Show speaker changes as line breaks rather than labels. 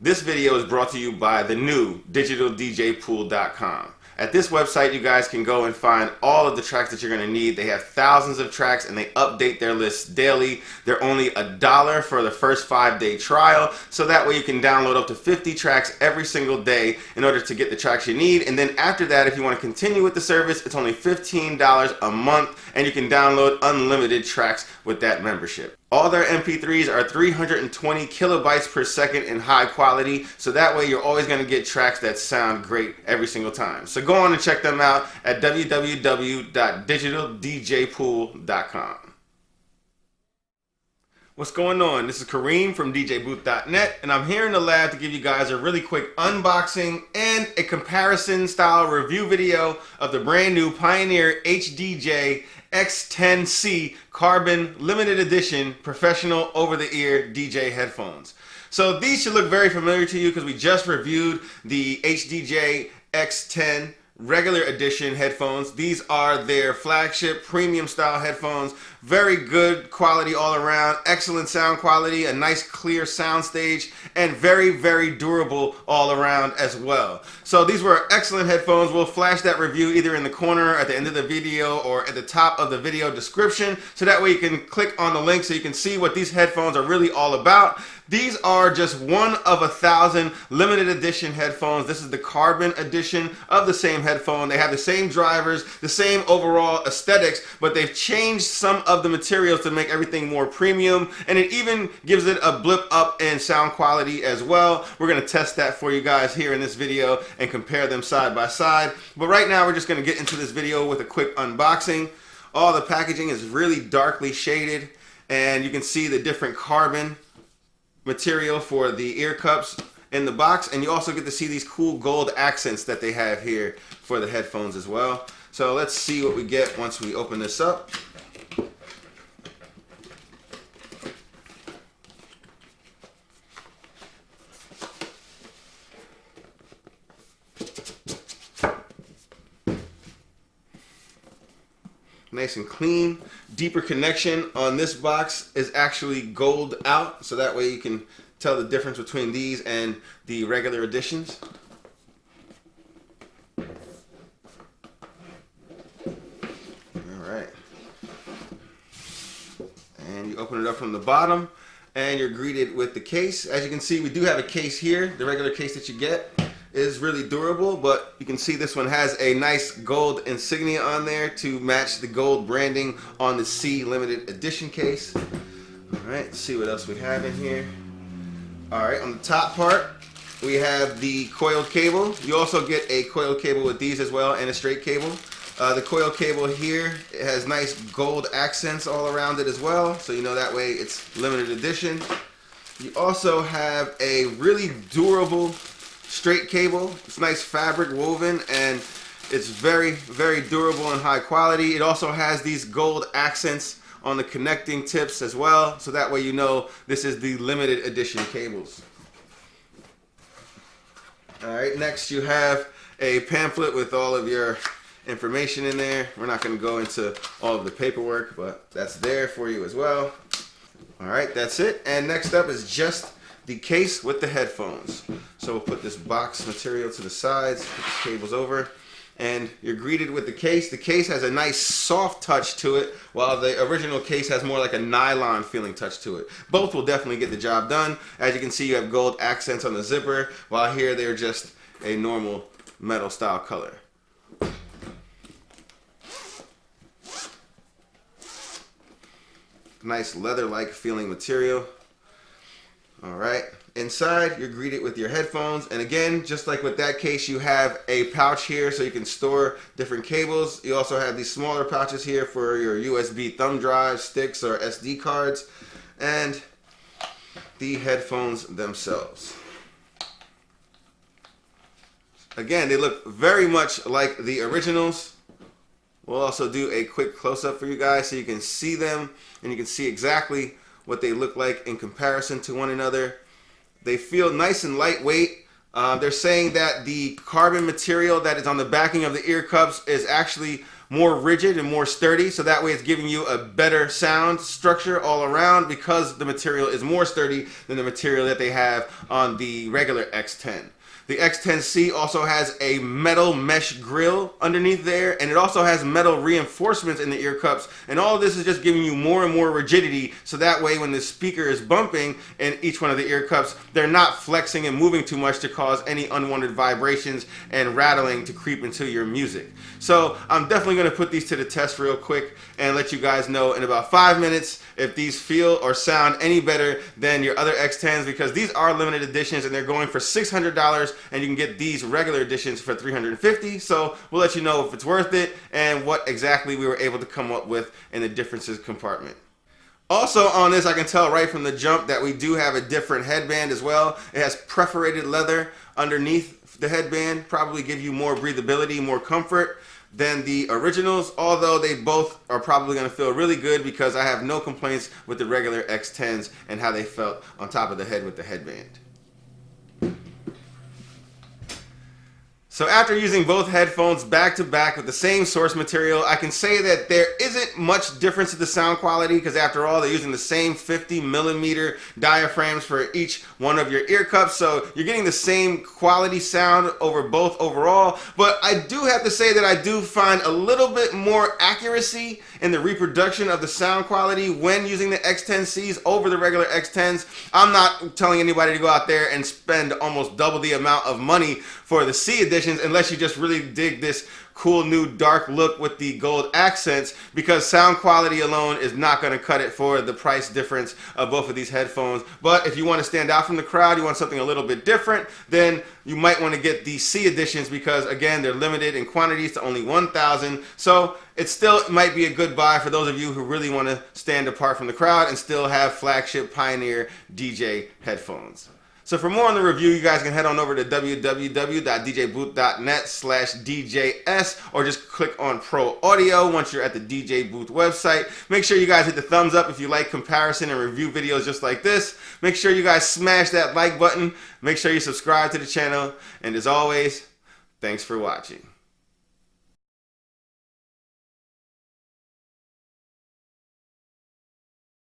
This video is brought to you by the new digitaldjpool.com. At this website, you guys can go and find all of the tracks that you're going to need. They have thousands of tracks and they update their lists daily. They're only $1 for the first 5-day trial, so that way you can download up to 50 tracks every single day in order to get the tracks you need. And then after that, if you want to continue with the service, it's only $15 a month and you can download unlimited tracks with that membership. All their MP3s are 320 kilobytes per second in high quality, so that way you're always going to get tracks that sound great every single time. So go on and check them out at www.digitaldjpool.com. What's going on? This is Kareem from djbooth.net, and I'm here in the lab to give you guys a really quick unboxing and a comparison style review video of the brand new Pioneer HDJ-X10C Carbon Limited Edition Professional Over-the-Ear DJ Headphones. So these should look very familiar to you because we just reviewed the HDJ-X10 regular edition headphones. These are their flagship premium style headphones. Very good quality all around, excellent sound quality, a nice clear soundstage, and very, very durable all around as well. So these were excellent headphones. We'll flash that review either in the corner at the end of the video or at the top of the video description, so that way you can click on the link so you can see what these headphones are really all about. These are just one of 1,000 limited edition headphones. This is the carbon edition of the same headphone. They have the same drivers, the same overall aesthetics, but they've changed some of the materials to make everything more premium, and it even gives it a blip up in sound quality as well. We're going to test that for you guys here in this video and compare them side by side. But right now we're just going to get into this video with a quick unboxing. All the packaging is really darkly shaded, and you can see the different carbon material for the ear cups in the box, and you also get to see these cool gold accents that they have here for the headphones as well. So let's see what we get once we open this up. Nice and clean. Deeper connection on this box is actually gold out, so that way you can tell the difference between these and the regular editions. Alright. And you open it up from the bottom and you're greeted with the case. As you can see, we do have a case here. The regular case that you get is really durable, but you can see this one has a nice gold insignia on there to match the gold branding on the C limited edition case. Alright, let's see what else we have in here. Alright, on the top part we have the coiled cable. You also get a coiled cable with these as well, and a straight cable. The coiled cable here, it has nice gold accents all around it as well, so you know that way it's limited edition. You also have a really durable straight cable. It's nice fabric woven, and it's very, very durable and high quality. It also has these gold accents on the connecting tips as well, so that way you know this is the limited edition cables. Alright, next you have a pamphlet with all of your information in there. We're not going to go into all of the paperwork, but that's there for you as well. Alright, that's it. And next up is just the case with the headphones. So we'll put this box material to the sides, put the cables over, and you're greeted with the case. The case has a nice soft touch to it, while the original case has more like a nylon feeling touch to it. Both will definitely get the job done. As you can see, you have gold accents on the zipper, while here they're just a normal metal style color. Nice leather-like feeling material. Alright, inside you're greeted with your headphones, and again, just like with that case, you have a pouch here so you can store different cables. You also have these smaller pouches here for your USB thumb drive, sticks, or SD cards, and the headphones themselves. Again, they look very much like the originals. We'll also do a quick close-up for you guys so you can see them, and you can see exactly what they look like in comparison to one another. They feel nice and lightweight. They're saying that the carbon material that is on the backing of the ear cups is actually more rigid and more sturdy, so that way it's giving you a better sound structure all around because the material is more sturdy than the material that they have on the regular X10. The X10C also has a metal mesh grill underneath there, and it also has metal reinforcements in the ear cups, and all of this is just giving you more and more rigidity, so that way when the speaker is bumping in each one of the ear cups, they're not flexing and moving too much to cause any unwanted vibrations and rattling to creep into your music. So I'm definitely going to put these to the test real quick and let you guys know in about 5 minutes if these feel or sound any better than your other X10s, because these are limited editions and they're going for $600, and you can get these regular editions for $350. So we'll let you know if it's worth it and what exactly we were able to come up with in the differences compartment. Also on this, I can tell right from the jump that we do have a different headband as well. It has perforated leather underneath the headband, probably give you more breathability, more comfort than the originals, although they both are probably going to feel really good because I have no complaints with the regular X10s and how they felt on top of the head with the headband. So after using both headphones back to back with the same source material, I can say that there isn't much difference in the sound quality, because after all, they're using the same 50mm diaphragms for each one of your ear cups, so you're getting the same quality sound over both overall. But I do have to say that I do find a little bit more accuracy in the reproduction of the sound quality when using the X10Cs over the regular X10s. I'm not telling anybody to go out there and spend almost double the amount of money for the C editions unless you just really dig this cool new dark look with the gold accents, because sound quality alone is not going to cut it for the price difference of both of these headphones. But if you want to stand out from the crowd, you want something a little bit different, then you might want to get the C editions, because again, they're limited in quantities to only 1,000. So it still might be a good buy for those of you who really want to stand apart from the crowd and still have flagship Pioneer DJ headphones. So for more on the review, you guys can head on over to www.djbooth.net/DJS, or just click on Pro Audio once you're at the DJ Booth website. Make sure you guys hit the thumbs up if you like comparison and review videos just like this. Make sure you guys smash that like button. Make sure you subscribe to the channel. And as always, thanks for watching.